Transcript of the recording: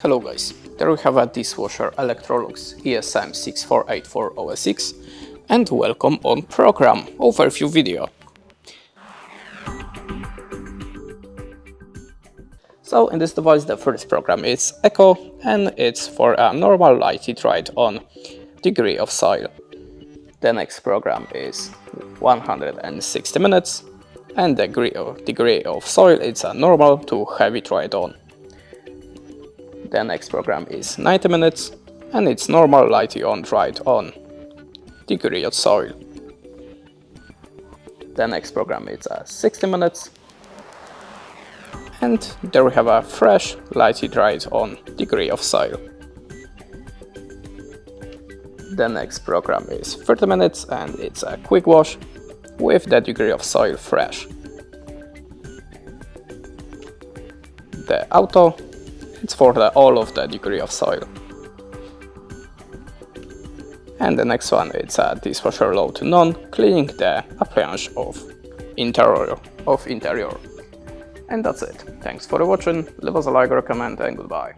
Hello guys, there we have a dishwasher Electrolux ESM64840SX and welcome on program overview video. So in this device the first program is Echo and it's for a normal lighted ride on degree of soil. The next program is 160 minutes and the degree of soil it's a normal to heavy ride on. The next program is 90 minutes and it's normal lighty on ride on degree of soil. The next program is 60 minutes and there we have a fresh lighted ride on degree of soil. The next program is 30 minutes and it's a quick wash with the degree of soil fresh. The auto, it's for all of the degree of soil. And the next one, it's a dishwasher low to none, cleaning the appliance of interior. And that's it. Thanks for watching, leave us a like or a comment and goodbye.